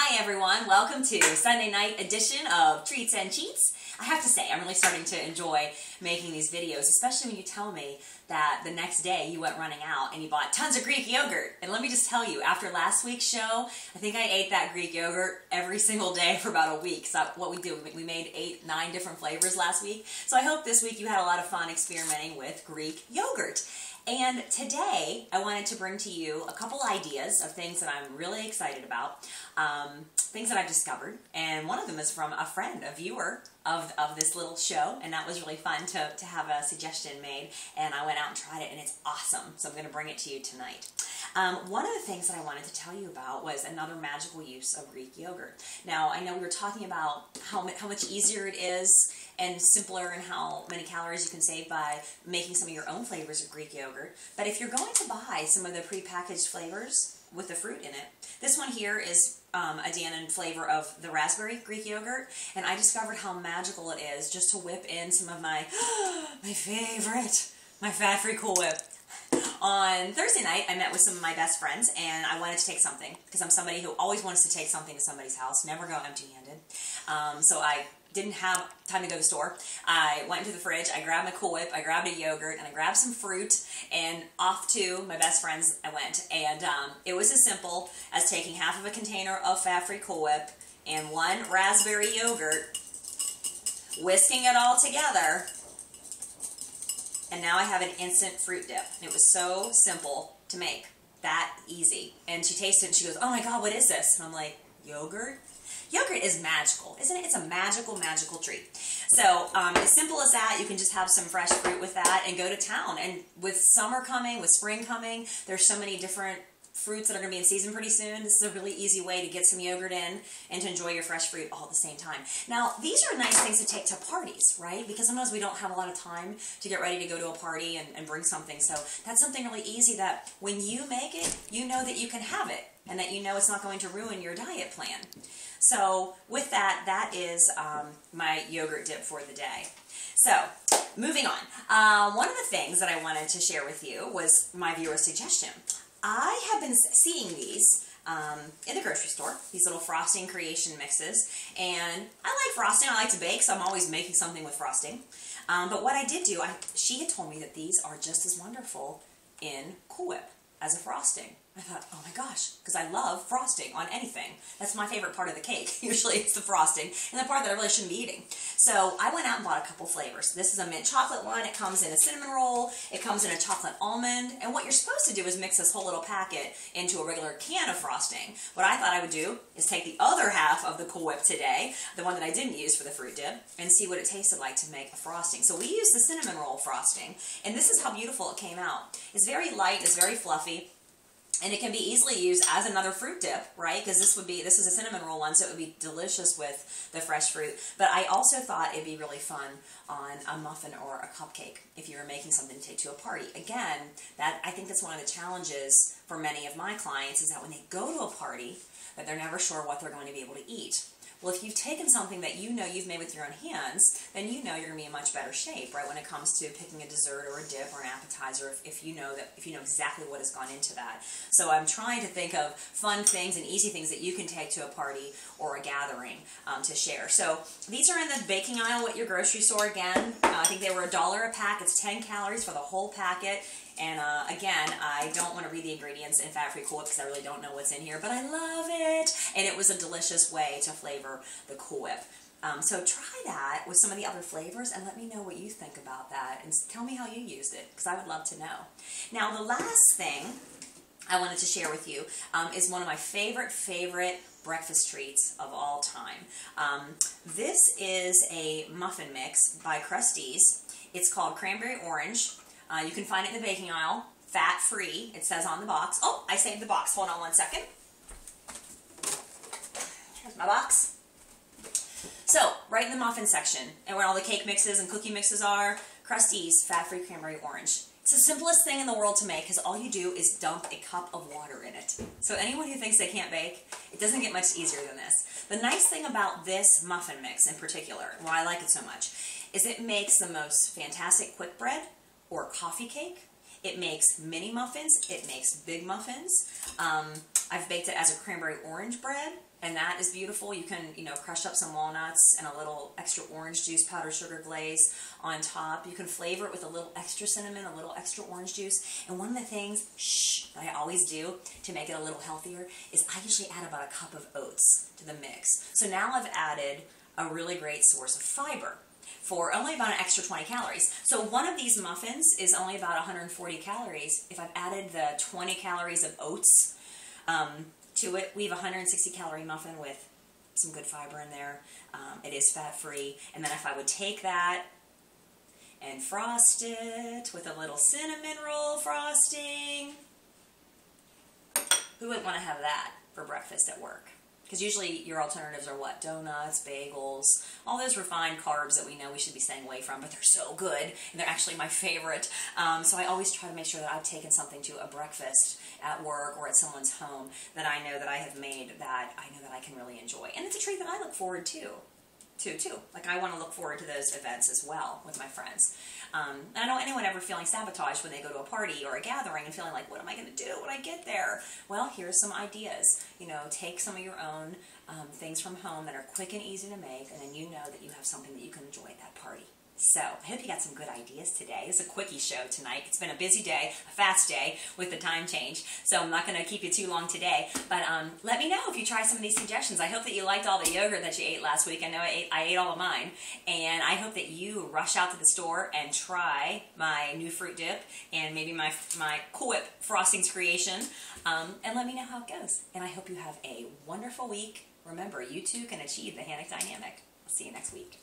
Hi everyone, welcome to Sunday night edition of Treats and Cheats. I have to say, I'm really starting to enjoy making these videos, especially when you tell me that the next day you went running out and you bought tons of Greek yogurt. And let me just tell you, after last week's show, I think I ate that Greek yogurt every single day for about a week. So what we do, we made 8-9 different flavors last week. So I hope this week you had a lot of fun experimenting with Greek yogurt. And today, I wanted to bring to you a couple ideas of things that I'm really excited about, things that I've discovered, and one of them is from a friend, a viewer of this little show, and that was really fun to have a suggestion made, and I went out and tried it, and it's awesome, so I'm going to bring it to you tonight. One of the things that I wanted to tell you about was another magical use of Greek yogurt. Now, I know we were talking about how much easier it is and simpler and how many calories you can save by making some of your own flavors of Greek yogurt. But if you're going to buy some of the prepackaged flavors with the fruit in it, this one here is a Dannon flavor of the raspberry Greek yogurt, and I discovered how magical it is just to whip in some of my favorite, my fat-free Cool Whip. On Thursday night, I met with some of my best friends, and I wanted to take something, because I'm somebody who always wants to take something to somebody's house, never go empty-handed. So I didn't have time to go to the store. I went into the fridge, I grabbed my Cool Whip, I grabbed a yogurt, and I grabbed some fruit, and off to my best friends I went. And it was as simple as taking half of a container of fat-free Cool Whip and one raspberry yogurt, whisking it all together, and now I have an instant fruit dip. And it was so simple to make, that easy. And she tasted it and she goes, "Oh my God, what is this?" And I'm like, "Yogurt?" Yogurt is magical, isn't it? It's a magical, magical treat. So as simple as that, you can just have some fresh fruit with that and go to town. And with summer coming, with spring coming, there's so many different fruits that are going to be in season pretty soon. This is a really easy way to get some yogurt in and to enjoy your fresh fruit all at the same time. Now, these are nice things to take to parties, right? Because sometimes we don't have a lot of time to get ready to go to a party and bring something. So that's something really easy that when you make it, you know that you can have it and that you know it's not going to ruin your diet plan. So with that, that is my yogurt dip for the day. So moving on, one of the things that I wanted to share with you was my viewer suggestion. I have been seeing these in the grocery store, these little frosting creation mixes, and I like frosting. I like to bake, so I'm always making something with frosting. But what I did do, she had told me that these are just as wonderful in Cool Whip as a frosting. I thought, oh my gosh, because I love frosting on anything. That's my favorite part of the cake. Usually it's the frosting and the part that I really shouldn't be eating. So I went out and bought a couple flavors. This is a mint chocolate one. It comes in a cinnamon roll. It comes in a chocolate almond. And what you're supposed to do is mix this whole little packet into a regular can of frosting. What I thought I would do is take the other half of the Cool Whip today, the one that I didn't use for the fruit dip, and see what it tasted like to make a frosting. So we used the cinnamon roll frosting, and this is how beautiful it came out. It's very light. It's very fluffy. And it can be easily used as another fruit dip, right? Because this is a cinnamon roll one, so it would be delicious with the fresh fruit. But I also thought it'd be really fun on a muffin or a cupcake if you were making something to take to a party. Again, I think that's one of the challenges for many of my clients is that when they go to a party, that they're never sure what they're going to be able to eat. Well, if you've taken something that you know you've made with your own hands, then you know you're going to be in much better shape, right, when it comes to picking a dessert or a dip or an appetizer, if you know exactly what has gone into that. So I'm trying to think of fun things and easy things that you can take to a party or a gathering to share. So these are in the baking aisle at your grocery store again. I think they were $1 a pack. It's 10 calories for the whole packet. And again, I don't want to read the ingredients in fat-free Cool Whip because I really don't know what's in here, but I love it. And it was a delicious way to flavor the Cool Whip. So try that with some of the other flavors and let me know what you think about that. And tell me how you used it because I would love to know. Now, the last thing I wanted to share with you is one of my favorite breakfast treats of all time. This is a muffin mix by Krusteaz. It's called Cranberry Orange. You can find it in the baking aisle, fat-free, it says on the box. Oh, I saved the box. Hold on one second. Here's my box. So, right in the muffin section, and where all the cake mixes and cookie mixes are, Krusteaz fat-free cranberry orange. It's the simplest thing in the world to make because all you do is dump a cup of water in it. So anyone who thinks they can't bake, it doesn't get much easier than this. The nice thing about this muffin mix in particular, and why I like it so much, is it makes the most fantastic quick bread or coffee cake. It makes mini muffins. It makes big muffins. I've baked it as a cranberry orange bread, and that is beautiful. You can, crush up some walnuts and a little extra orange juice, powdered sugar glaze on top. You can flavor it with a little extra cinnamon, a little extra orange juice. And one of the things, that I always do to make it a little healthier is I usually add about a cup of oats to the mix. So now I've added a really great source of fiber for only about an extra 20 calories. So one of these muffins is only about 140 calories. If I've added the 20 calories of oats to it, we have a 160 calorie muffin with some good fiber in there. It is fat free. And then if I would take that and frost it with a little cinnamon roll frosting, who wouldn't want to have that for breakfast at work? Because usually your alternatives are what? Donuts, bagels, all those refined carbs that we know we should be staying away from, but they're so good, and they're actually my favorite. So I always try to make sure that I've taken something to a breakfast at work or at someone's home that I know that I have made that I know that I can really enjoy. And it's a treat that I look forward to too. Like, I want to look forward to those events as well with my friends. I don't know anyone ever feeling sabotaged when they go to a party or a gathering and feeling like, what am I going to do when I get there? Well, here's some ideas. Take some of your own things from home that are quick and easy to make, and then you know that you have something that you can enjoy at that party. So, I hope you got some good ideas today. It's a quickie show tonight. It's been a busy day, a fast day with the time change, so I'm not going to keep you too long today. But let me know if you try some of these suggestions. I hope that you liked all the yogurt that you ate last week. I know I ate all of mine. And I hope that you rush out to the store and try my new fruit dip and maybe my Cool Whip frostings creation. And let me know how it goes. And I hope you have a wonderful week. Remember, you too can achieve the Hannock Dynamic. I'll see you next week.